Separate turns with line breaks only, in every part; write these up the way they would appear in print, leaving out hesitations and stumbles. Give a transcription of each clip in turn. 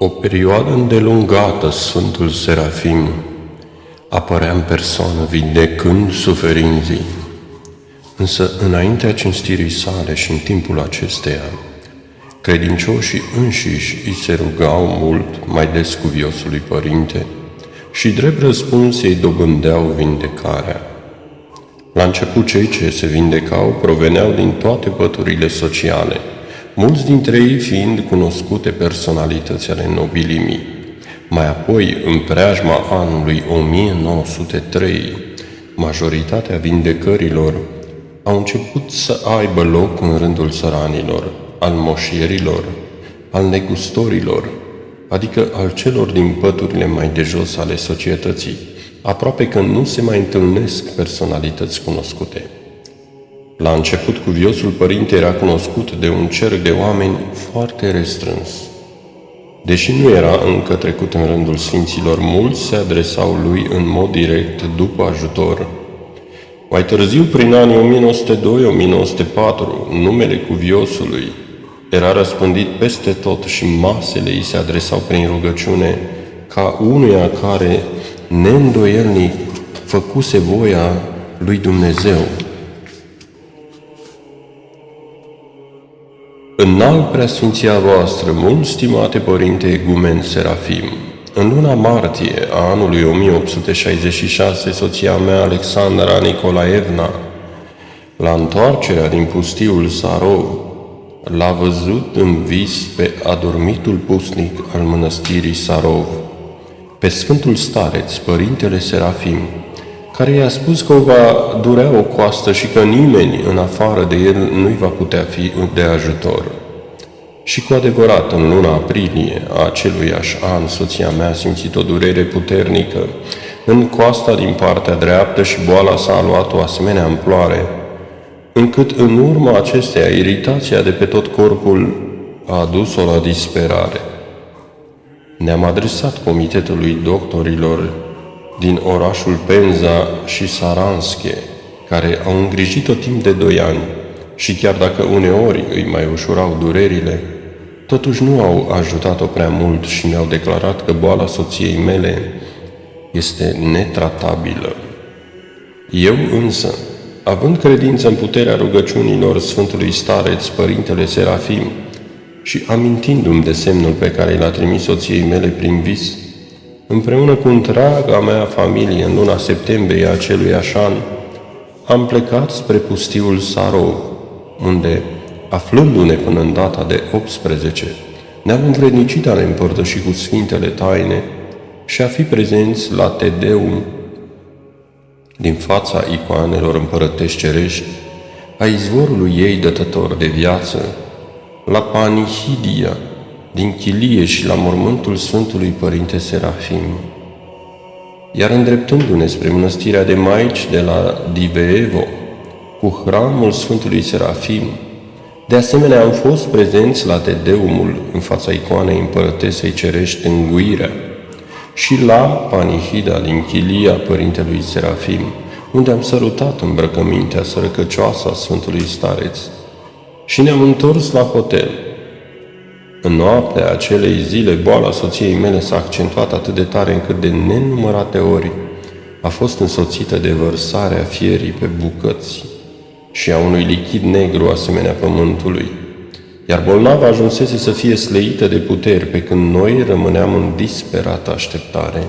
O perioadă îndelungată Sfântul Serafim apărea în persoană vindecând suferinții, însă înaintea cinstirii sale și în timpul acesteia, credincioșii înșiși îi se rugau mult mai des cuviosului Părinte și drept răspuns ei dobândeau vindecarea. La început cei ce se vindecau proveneau din toate păturile sociale, mulți dintre ei fiind cunoscute personalități ale nobilimii. Mai apoi, în preajma anului 1903, majoritatea vindecărilor au început să aibă loc în rândul țăranilor, al moșierilor, al negustorilor, adică al celor din păturile mai de jos ale societății, aproape că nu se mai întâlnesc personalități cunoscute. La început, cuviosul Părinte era cunoscut de un cerc de oameni foarte restrâns. Deși nu era încă trecut în rândul sfinților, mulți se adresau lui în mod direct după ajutor. Mai târziu, prin anii 1902-1904, numele cuviosului era răspândit peste tot și masele îi se adresau prin rugăciune ca unuia care, neîndoielnic, făcuse voia lui Dumnezeu. Înalt preasfinția voastră, mult stimate Părinte Egumen Serafim, în luna martie a anului 1866, soția mea, Alexandra Nicolaevna, la întoarcerea din pustiul Sarov, l-a văzut în vis pe adormitul pusnic al mănăstirii Sarov, pe Sfântul Stareț, Părintele Serafim, care i-a spus că o va durea o coastă și că nimeni în afară de el nu-i va putea fi de ajutor. Și cu adevărat, în luna aprilie a aceluiași an, soția mea a simțit o durere puternică în coasta din partea dreaptă și boala s-a luat o asemenea amploare, încât în urma acesteia iritația de pe tot corpul a adus-o la disperare. Ne-am adresat comitetului doctorilor din orașul Penza și Saranske, care au îngrijit-o timp de 2 ani și chiar dacă uneori îi mai ușurau durerile, totuși nu au ajutat-o prea mult și mi-au declarat că boala soției mele este netratabilă. Eu însă, având credință în puterea rugăciunilor Sfântului Stareț, Părintele Serafim, și amintindu-mi de semnul pe care l-a trimis soției mele prin vis, împreună cu întreaga mea familie în luna septembrie a aceluiași an, am plecat spre pustiul Sarov, unde, aflându-ne până în data de 18, ne-am învrednicit a ne împărtăși cu Sfintele Taine și a fi prezenți la Te Deum din fața icoanelor împărătești cerești, a izvorului ei dătător de viață, la Panihidia din chilie și la mormântul Sfântului Părinte Serafim. Iar îndreptându-ne spre mănăstirea de Maici de la Diveevo, cu hramul Sfântului Serafim, de asemenea am fost prezenți la Te Deumul în fața icoanei împărătesei cerești Înguirea și la Panihida din chilia Părintelui Serafim, unde am sărutat îmbrăcămintea sărăcăcioasă a Sfântului Stareț și ne-am întors la hotel. În noaptea acelei zile, boala soției mele s-a accentuat atât de tare încât de nenumărate ori a fost însoțită de vărsarea fierii pe bucăți și a unui lichid negru asemenea pământului, iar bolnava ajunsese să fie sleită de puteri, pe când noi rămâneam în disperată așteptare.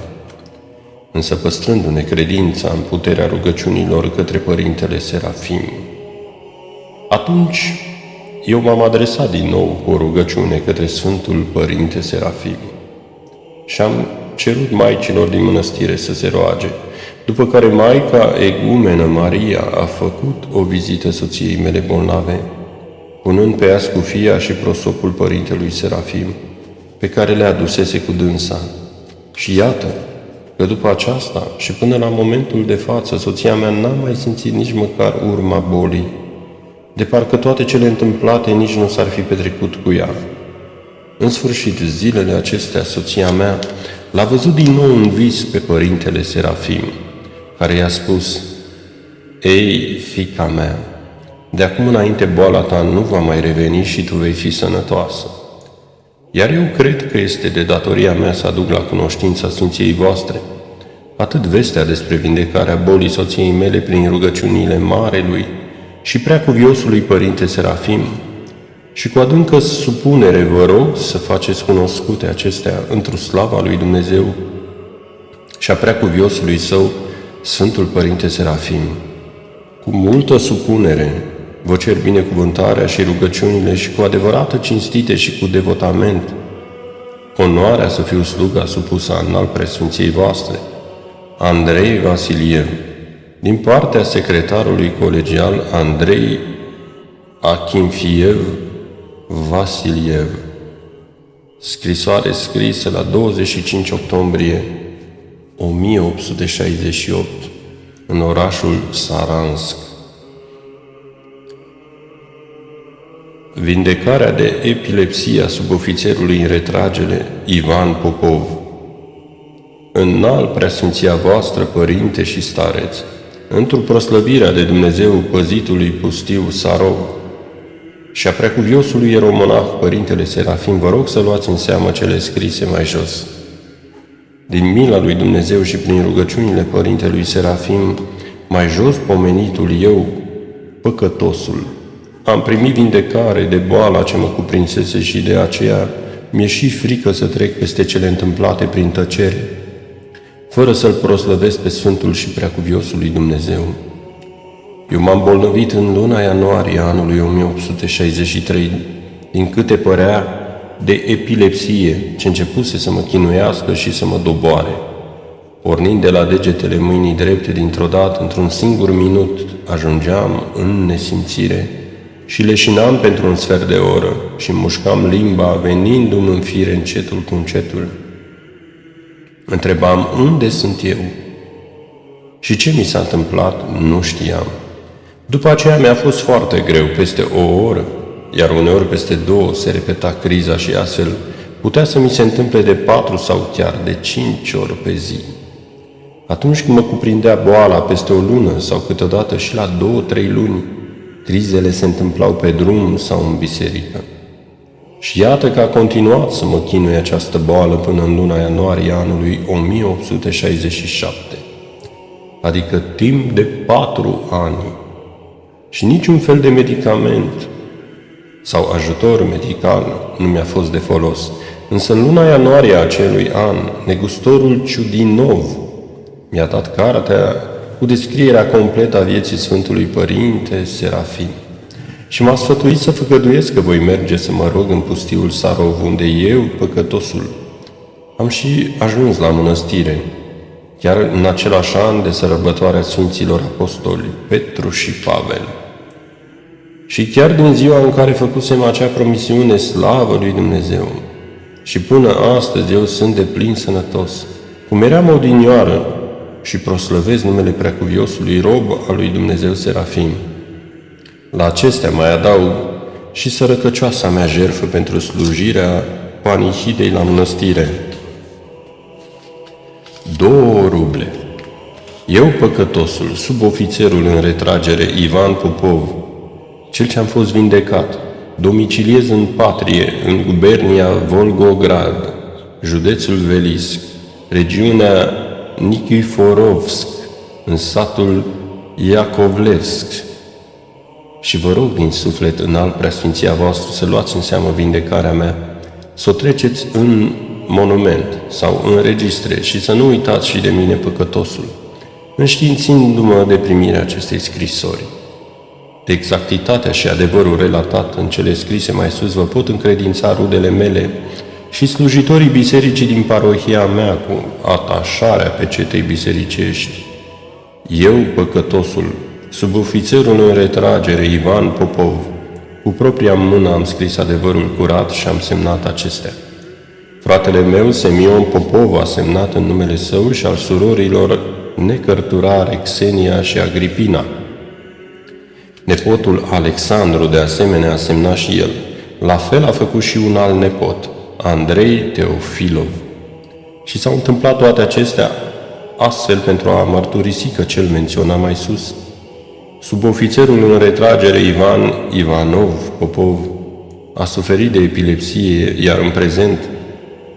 Însă păstrându-ne credința în puterea rugăciunilor către Părintele Serafim, atunci eu m-am adresat din nou cu o rugăciune către Sfântul Părinte Serafim și am cerut maicilor din mănăstire să se roage, după care Maica Egumenă Maria a făcut o vizită soției mele bolnave, punând pe ea scufia și prosopul Părintelui Serafim, pe care le adusese cu dânsa. Și iată că după aceasta și până la momentul de față, soția mea n-a mai simțit nici măcar urma bolii, de parcă toate cele întâmplate nici nu s-ar fi petrecut cu ea. În sfârșit, zilele acestea, soția mea l-a văzut din nou în vis pe Părintele Serafim, care i-a spus: „Ei, fiica mea, de acum înainte boala ta nu va mai reveni și tu vei fi sănătoasă. Iar eu cred că este de datoria mea să aduc la cunoștința Sfinției voastre atât vestea despre vindecarea bolii soției mele prin rugăciunile Marelui și Preacuviosului Părinte Serafim, și cu adâncă supunere vă rog să faceți cunoscute acestea într-o slava lui Dumnezeu și a Preacuviosului Său, Sfântul Părinte Serafim. Cu multă supunere vă cer binecuvântarea și rugăciunile și cu adevărată cinstite și cu devotament, onoarea să fiu sluga supusă a înalt preasfinției voastre, Andrei Vasiliev, din partea secretarului colegial Andrei Achimfiev Vasiliev. Scrisoare scrisă la 25 octombrie 1868 în orașul Saransk. Vindecarea de epilepsie a subofițerului în retragere Ivan Popov. Înalt preasfinția voastră, părinte și stareț, într-o proslăvirea de Dumnezeu păzitului pustiu Sarov și a preacuviosului ieromonah, Părintele Serafim, vă rog să luați în seamă cele scrise mai jos. Din mila lui Dumnezeu și prin rugăciunile Părintelui Serafim, mai jos pomenitul eu, păcătosul, am primit vindecare de boala ce mă cuprinsese și de aceea mi-e și frică să trec peste cele întâmplate prin tăcere, fără să-L proslăvesc pe Sfântul și Preacuviosul lui Dumnezeu. Eu m-am bolnăvit în luna ianuarie anului 1863, din câte părea, de epilepsie ce începuse să mă chinuiască și să mă doboare. Pornind de la degetele mâinii drepte, dintr-o dată, într-un singur minut, ajungeam în nesimțire și leșinam pentru un sfert de oră și mușcam limba, venindu-mi în fire încetul cu încetul. Întrebam unde sunt eu și ce mi s-a întâmplat, nu știam. După aceea mi-a fost foarte greu, peste o oră, iar uneori peste 2 se repeta criza și astfel putea să mi se întâmple de 4 sau chiar de 5 ori pe zi. Atunci când mă cuprindea boala peste o lună sau câteodată și la 2-3 luni, crizele se întâmplau pe drum sau în biserică. Și iată că a continuat să mă chinuie această boală până în luna ianuarie anului 1867, adică timp de 4 ani. Și niciun fel de medicament sau ajutor medical nu mi-a fost de folos. Însă în luna ianuarie a acelui an, negustorul Ciudinov mi-a dat cartea cu descrierea completă a vieții Sfântului Părinte Serafim și m-a sfătuit să făgăduiesc că voi merge să mă rog în pustiul Sarov, unde eu, păcătosul, am și ajuns la mănăstire, chiar în același an de sărbătoarea Sfinților Apostoli Petru și Pavel. Și chiar din ziua în care făcusem acea promisiune, slavă lui Dumnezeu, și până astăzi eu sunt deplin sănătos, cum eram odinioară și proslăvesc numele Preacuviosului rob al lui Dumnezeu Serafim. La acestea mai adaug și sărăcăcioasa mea jertfă pentru slujirea Panihidei la mănăstire. 2 ruble. Eu, păcătosul, subofițerul în retragere Ivan Popov, cel ce am fost vindecat, domiciliez în patrie, în gubernia Volgograd, județul Velisc, regiunea Nikiforovsk, în satul Iacovlevsk. Și vă rog din suflet înalt preasfinția voastră să luați în seamă vindecarea mea, să o treceți în monument sau în registre și să nu uitați și de mine, păcătosul, înștiințindu-mă de primirea acestei scrisori. De exactitatea și adevărul relatat în cele scrise mai sus vă pot încredința rudele mele și slujitorii bisericii din parohia mea cu atașarea pecetei bisericești. Eu, păcătosul, subofițerul în retragere Ivan Popov, cu propria mână am scris adevărul curat și am semnat acestea. Fratele meu, Semion Popov, a semnat în numele său și al surorilor necărturare Xenia și Agripina. Nepotul Alexandru, de asemenea, a semnat și el. La fel a făcut și un alt nepot, Andrei Teofilov. Și s-au întâmplat toate acestea astfel pentru a mărturisi că cel menționat mai sus, subofițerul în retragere Ivan Ivanov Popov, a suferit de epilepsie, iar în prezent,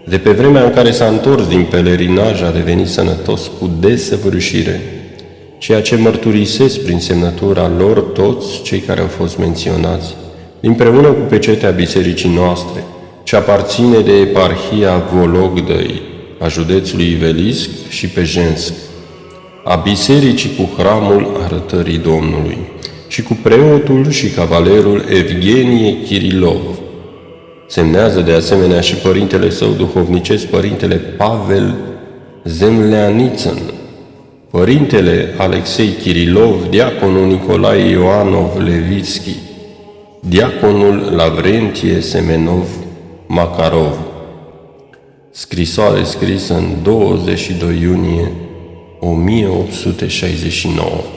de pe vremea în care s-a întors din pelerinaj, a devenit sănătos cu desăvârșire, ceea ce mărturisesc prin semnătura lor toți cei care au fost menționați, împreună cu pecetea bisericii noastre, ce aparține de eparhia Vologdăi, a județului Ivelisc și Pejensk, a bisericii cu hramul arătării Domnului și cu preotul și cavalerul Evgenie Kirilov. Semnează de asemenea și părintele său duhovnicesc, părintele Pavel Zemleanițăn, părintele Alexei Kirilov, diaconul Nicolae Ioanov Levitski, diaconul Lavrentie Semenov Makarov. Scrisoare scrisă în 22 iunie 1869.